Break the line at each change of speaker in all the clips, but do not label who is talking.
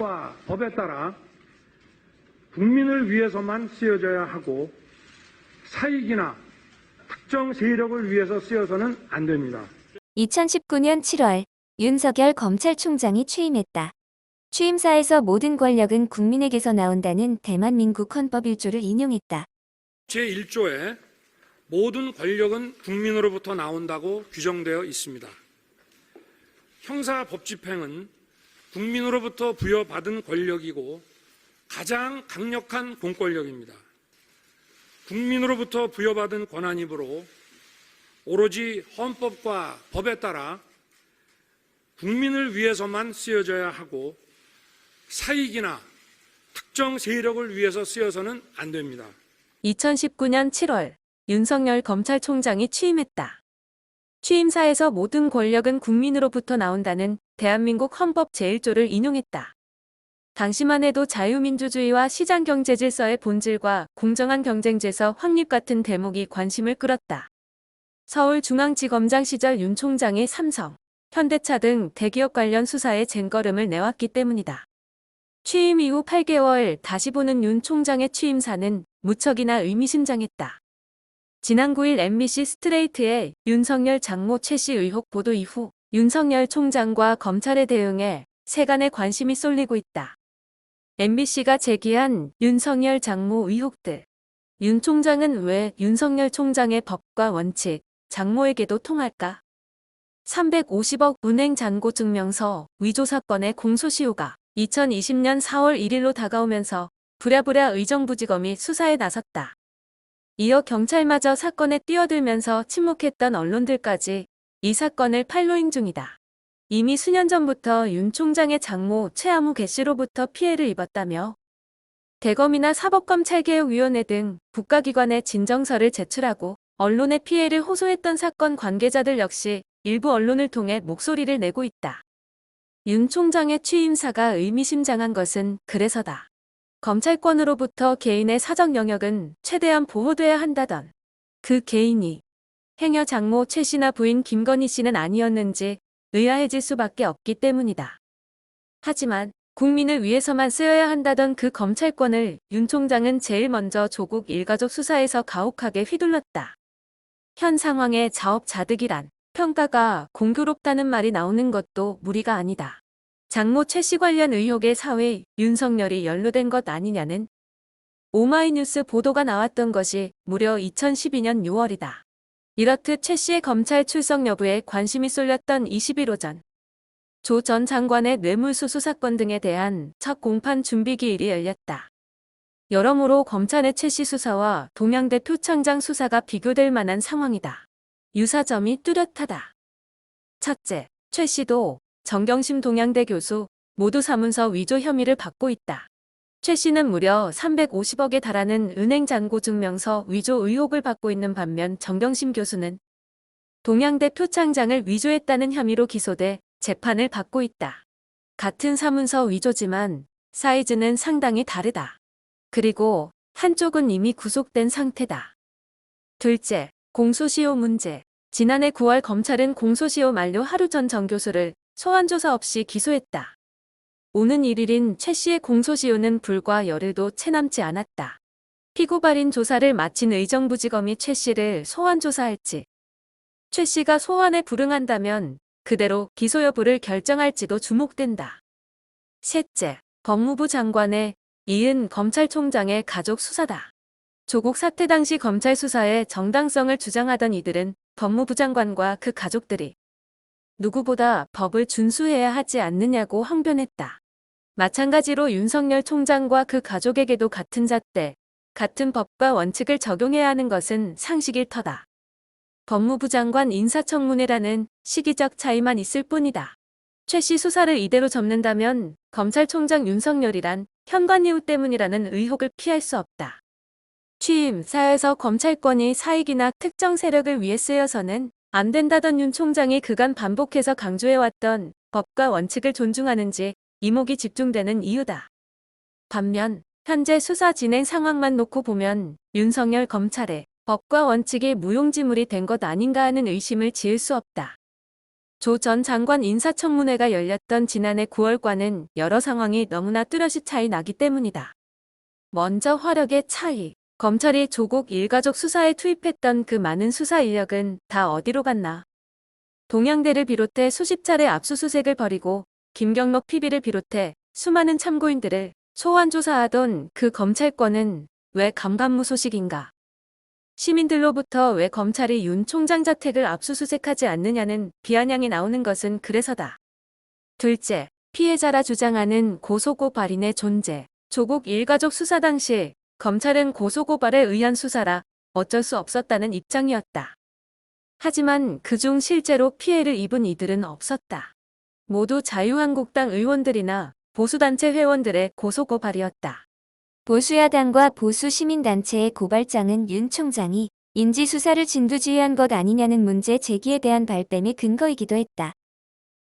헌법과 법에 따라 국민을 위해서만 쓰여져야 하고 사익이나 특정 세력을 위해서 쓰여서는 안 됩니다.
2019년 7월 윤석열 검찰총장이 취임했다. 취임사에서 모든 권력은 국민에게서 나온다는 대한민국 헌법 1조를 인용했다.
제1조에 모든 권력은 국민으로부터 나온다고 규정되어 있습니다. 형사법집행은 국민으로부터 부여받은 권력이고 가장 강력한 공권력입니다. 국민으로부터 부여받은 권한이므로 오로지 헌법과 법에 따라 국민을 위해서만 쓰여져야 하고 사익이나 특정 세력을 위해서 쓰여서는 안 됩니다.
2019년 7월 윤석열 검찰총장이 취임했다. 취임사에서 모든 권력은 국민으로부터 나온다는 대한민국 헌법 제1조를 인용했다. 당시만 해도 자유민주주의와 시장경제 질서의 본질과 공정한 경쟁 질서 확립 같은 대목이 관심을 끌었다. 서울중앙지검장 시절 윤 총장이 삼성, 현대차 등 대기업 관련 수사에 쟁걸음을 내왔기 때문이다. 취임 이후 8개월 다시 보는 윤 총장의 취임사는 무척이나 의미심장했다. 지난 9일 MBC 스트레이트의 윤석열 장모 최씨 의혹 보도 이후 윤석열 총장과 검찰의 대응에 세간의 관심이 쏠리고 있다. MBC가 제기한 윤석열 장모 의혹들. 윤 총장은 왜 윤석열 총장의 법과 원칙, 장모에게도 통할까? 350억 은행 잔고 증명서 위조 사건의 공소시효가 2020년 4월 1일로 다가오면서 부랴부랴 의정부지검이 수사에 나섰다. 이어 경찰마저 사건에 뛰어들면서 침묵했던 언론들까지 이 사건을 팔로잉 중이다. 이미 수년 전부터 윤 총장의 장모 최아무 개씨로부터 피해를 입었다며 대검이나 사법검찰개혁위원회 등 국가기관에 진정서를 제출하고 언론의 피해를 호소했던 사건 관계자들 역시 일부 언론을 통해 목소리를 내고 있다. 윤 총장의 취임사가 의미심장한 것은 그래서다. 검찰권으로부터 개인의 사적 영역은 최대한 보호돼야 한다던 그 개인이 행여 장모 최 씨나 부인 김건희 씨는 아니었는지 의아해질 수밖에 없기 때문이다. 하지만 국민을 위해서만 쓰여야 한다던 그 검찰권을 윤 총장은 제일 먼저 조국 일가족 수사에서 가혹하게 휘둘렀다. 현 상황의 자업자득이란 평가가 공교롭다는 말이 나오는 것도 무리가 아니다. 장모 최 씨 관련 의혹의 사회에 윤석열이 연루된 것 아니냐는 오마이뉴스 보도가 나왔던 것이 무려 2012년 6월이다. 이렇듯 최 씨의 검찰 출석 여부에 관심이 쏠렸던 20일 오전 조 전 장관의 뇌물수수 사건 등에 대한 첫 공판 준비기일이 열렸다. 여러모로 검찰의 최 씨 수사와 동양대 표창장 수사가 비교될 만한 상황이다. 유사점이 뚜렷하다. 첫째, 최 씨도 정경심 동양대 교수 모두 사문서 위조 혐의를 받고 있다. 최 씨는 무려 350억에 달하는 은행 잔고 증명서 위조 의혹을 받고 있는 반면 정경심 교수는 동양대 표창장을 위조했다는 혐의로 기소돼 재판을 받고 있다. 같은 사문서 위조지만 사이즈는 상당히 다르다. 그리고 한쪽은 이미 구속된 상태다. 둘째, 공소시효 문제. 지난해 9월 검찰은 공소시효 만료 하루 전 정 교수를 소환조사 없이 기소했다. 오는 1일인 최 씨의 공소시효는 불과 열흘도 채 남지 않았다. 피고 발인 조사를 마친 의정부지검이 최 씨를 소환조사할지, 최 씨가 소환에 불응한다면 그대로 기소 여부를 결정할지도 주목된다. 셋째, 법무부 장관에 이은 검찰총장의 가족 수사다. 조국 사태 당시 검찰 수사의 정당성을 주장하던 이들은 법무부 장관과 그 가족들이 누구보다 법을 준수해야 하지 않느냐고 항변했다. 마찬가지로 윤석열 총장과 그 가족에게도 같은 잣대, 같은 법과 원칙을 적용해야 하는 것은 상식일 터다. 법무부 장관 인사청문회라는 시기적 차이만 있을 뿐이다. 최 씨 수사를 이대로 접는다면 검찰총장 윤석열이란 현관이후 때문이라는 의혹을 피할 수 없다. 취임사에서 검찰권이 사익이나 특정 세력을 위해 쓰여서는 안 된다던 윤 총장이 그간 반복해서 강조해왔던 법과 원칙을 존중하는지 이목이 집중되는 이유다. 반면 현재 수사 진행 상황만 놓고 보면 윤석열 검찰의 법과 원칙이 무용지물이 된 것 아닌가 하는 의심을 지을 수 없다. 조 전 장관 인사청문회가 열렸던 지난해 9월과는 여러 상황이 너무나 뚜렷이 차이 나기 때문이다. 먼저 화력의 차이. 검찰이 조국 일가족 수사에 투입했던 그 많은 수사 인력은 다 어디로 갔나? 동양대를 비롯해 수십 차례 압수수색을 벌이고 김경록 PB를 비롯해 수많은 참고인들을 소환 조사하던 그 검찰권은 왜 감감무소식인가? 시민들로부터 왜 검찰이 윤 총장 자택을 압수수색하지 않느냐는 비아냥이 나오는 것은 그래서다. 둘째, 피해자라 주장하는 고소고발인의 존재. 조국 일가족 수사 당시 검찰은 고소고발에 의한 수사라 어쩔 수 없었다는 입장이었다. 하지만 그중 실제로 피해를 입은 이들은 없었다. 모두 자유한국당 의원들이나 보수단체 회원들의 고소고발이었다.
보수야당과 보수시민단체의 고발장은 윤 총장이 인지수사를 진두지휘한 것 아니냐는 문제 제기에 대한 발뺌의 근거이기도 했다.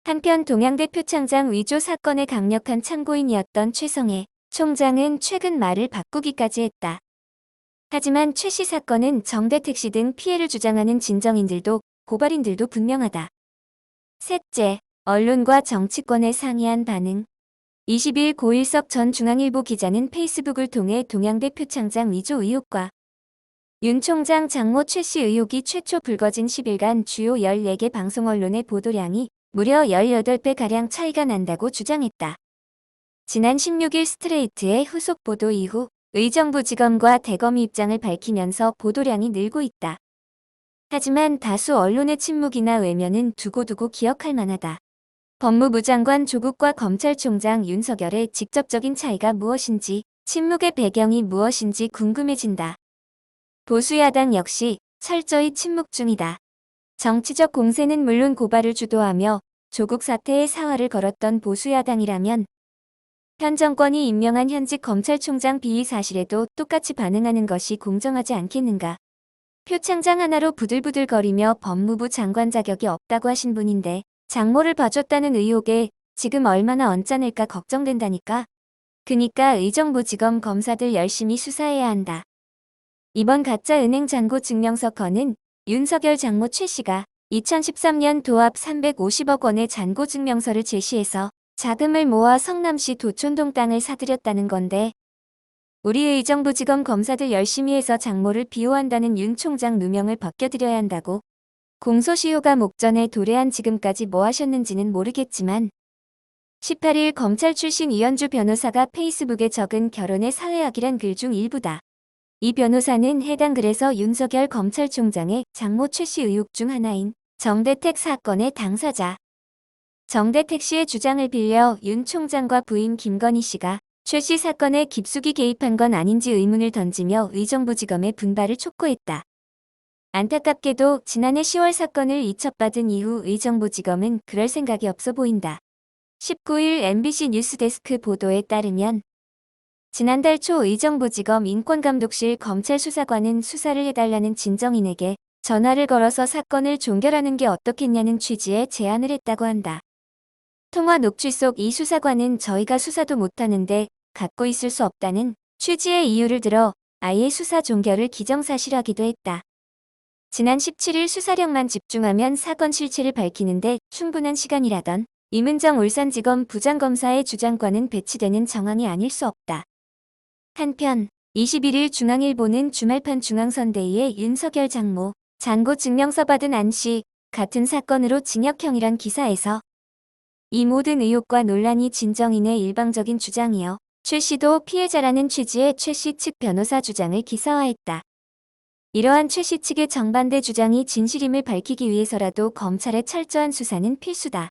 한편 동양대 표창장 위조 사건의 강력한 참고인이었던 최성해 총장은 최근 말을 바꾸기까지 했다. 하지만 최 씨 사건은 정대택 씨 등 피해를 주장하는 진정인들도 고발인들도 분명하다. 셋째, 언론과 정치권의 상이한 반응. 22일 고일석 전 중앙일보 기자는 페이스북을 통해 동양대 표창장 위조 의혹과 윤 총장 장모 최 씨 의혹이 최초 불거진 10일간 주요 14개 방송 언론의 보도량이 무려 18배가량 차이가 난다고 주장했다. 지난 16일 스트레이트의 후속 보도 이후 의정부지검과 대검이 입장을 밝히면서 보도량이 늘고 있다. 하지만 다수 언론의 침묵이나 외면은 두고두고 기억할 만하다. 법무부 장관 조국과 검찰총장 윤석열의 직접적인 차이가 무엇인지, 침묵의 배경이 무엇인지 궁금해진다. 보수야당 역시 철저히 침묵 중이다. 정치적 공세는 물론 고발을 주도하며 조국 사태의 사활을 걸었던 보수야당이라면 현 정권이 임명한 현직 검찰총장 비위 사실에도 똑같이 반응하는 것이 공정하지 않겠는가. 표창장 하나로 부들부들거리며 법무부 장관 자격이 없다고 하신 분인데 장모를 봐줬다는 의혹에 지금 얼마나 언짢을까 걱정된다니까. 그니까 의정부지검 검사들 열심히 수사해야 한다. 이번 가짜 은행 잔고 증명서 건은 윤석열 장모 최 씨가 2013년 도합 350억 원의 잔고 증명서를 제시해서 자금을 모아 성남시 도촌동 땅을 사들였다는 건데 우리 의정부지검 검사들 열심히 해서 장모를 비호한다는 윤 총장 누명을 벗겨드려야 한다고. 공소시효가 목전에 도래한 지금까지 뭐 하셨는지는 모르겠지만 18일 검찰 출신 이현주 변호사가 페이스북에 적은 결혼의 사회학이란 글 중 일부다. 이 변호사는 해당 글에서 윤석열 검찰총장의 장모 최 씨 의혹 중 하나인 정대택 사건의 당사자 정대택 씨의 주장을 빌려 윤 총장과 부인 김건희 씨가 최 씨 사건에 깊숙이 개입한 건 아닌지 의문을 던지며 의정부지검의 분발을 촉구했다. 안타깝게도 지난해 10월 사건을 이첩받은 이후 의정부지검은 그럴 생각이 없어 보인다. 19일 MBC 뉴스데스크 보도에 따르면 지난달 초 의정부지검 인권감독실 검찰수사관은 수사를 해달라는 진정인에게 전화를 걸어서 사건을 종결하는 게 어떻겠냐는 취지의 제안을 했다고 한다. 통화 녹취 속 이 수사관은 저희가 수사도 못하는데 갖고 있을 수 없다는 취지의 이유를 들어 아예 수사 종결을 기정사실화하기도 했다. 지난 17일 수사력만 집중하면 사건 실체를 밝히는데 충분한 시간이라던 임은정 울산지검 부장검사의 주장과는 배치되는 정황이 아닐 수 없다. 한편 21일 중앙일보는 주말판 중앙선대위의 윤석열 장모 잔고 증명서 받은 안 씨 같은 사건으로 징역형이란 기사에서 이 모든 의혹과 논란이 진정인의 일방적인 주장이어 최 씨도 피해자라는 취지의 최 씨 측 변호사 주장을 기사화했다. 이러한 최 씨 측의 정반대 주장이 진실임을 밝히기 위해서라도 검찰의 철저한 수사는 필수다.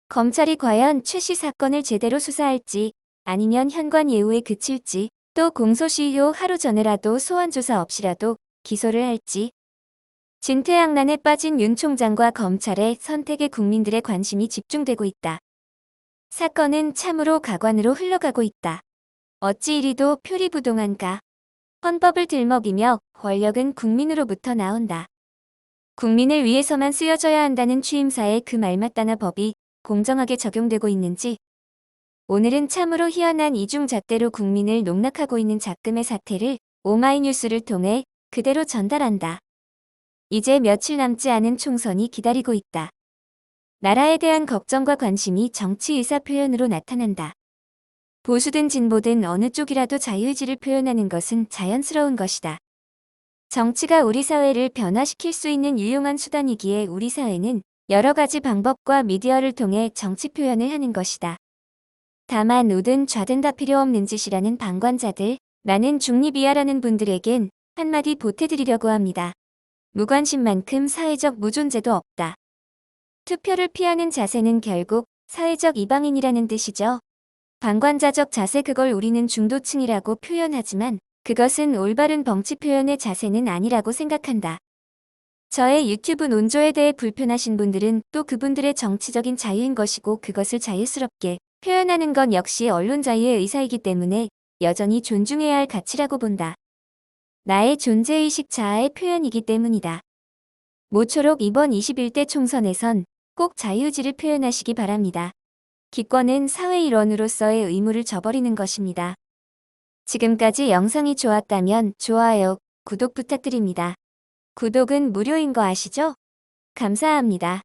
검찰이 과연 최 씨 사건을 제대로 수사할지 아니면 현관 예우에 그칠지 또 공소시효 하루 전에라도 소환조사 없이라도 기소를 할지 진퇴양난에 빠진 윤 총장과 검찰의 선택에 국민들의 관심이 집중되고 있다. 사건은 참으로 가관으로 흘러가고 있다. 어찌 이리도 표리부동한가. 헌법을 들먹이며 권력은 국민으로부터 나온다. 국민을 위해서만 쓰여져야 한다는 취임사의 그 말맞다나 법이 공정하게 적용되고 있는지 오늘은 참으로 희한한 이중잣대로 국민을 농락하고 있는 작금의 사태를 오마이뉴스를 통해 그대로 전달한다. 이제 며칠 남지 않은 총선이 기다리고 있다. 나라에 대한 걱정과 관심이 정치 의사 표현으로 나타난다. 보수든 진보든 어느 쪽이라도 자유의지를 표현하는 것은 자연스러운 것이다. 정치가 우리 사회를 변화시킬 수 있는 유용한 수단이기에 우리 사회는 여러 가지 방법과 미디어를 통해 정치 표현을 하는 것이다. 다만 우든 좌든 다 필요 없는 짓이라는 방관자들, 나는 중립이야라는 분들에겐 한마디 보태드리려고 합니다. 무관심만큼 사회적 무존재도 없다. 투표를 피하는 자세는 결국 사회적 이방인이라는 뜻이죠. 방관자적 자세, 그걸 우리는 중도층이라고 표현하지만 그것은 올바른 정치 표현의 자세는 아니라고 생각한다. 저의 유튜브 논조에 대해 불편하신 분들은 또 그분들의 정치적인 자유인 것이고, 그것을 자유스럽게 표현하는 건 역시 언론 자유의 의사이기 때문에 여전히 존중해야 할 가치라고 본다. 나의 존재의식 자아의 표현이기 때문이다. 모쪼록 이번 21대 총선에선 꼭 자유의지를 표현하시기 바랍니다. 기권은 사회 일원으로서의 의무를 저버리는 것입니다. 지금까지 영상이 좋았다면 좋아요, 구독 부탁드립니다. 구독은 무료인 거 아시죠? 감사합니다.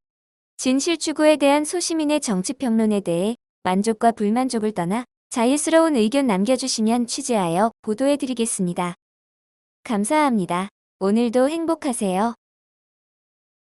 진실 추구에 대한 소시민의 정치평론에 대해 만족과 불만족을 떠나 자유스러운 의견 남겨주시면 취재하여 보도해드리겠습니다. 감사합니다. 오늘도 행복하세요.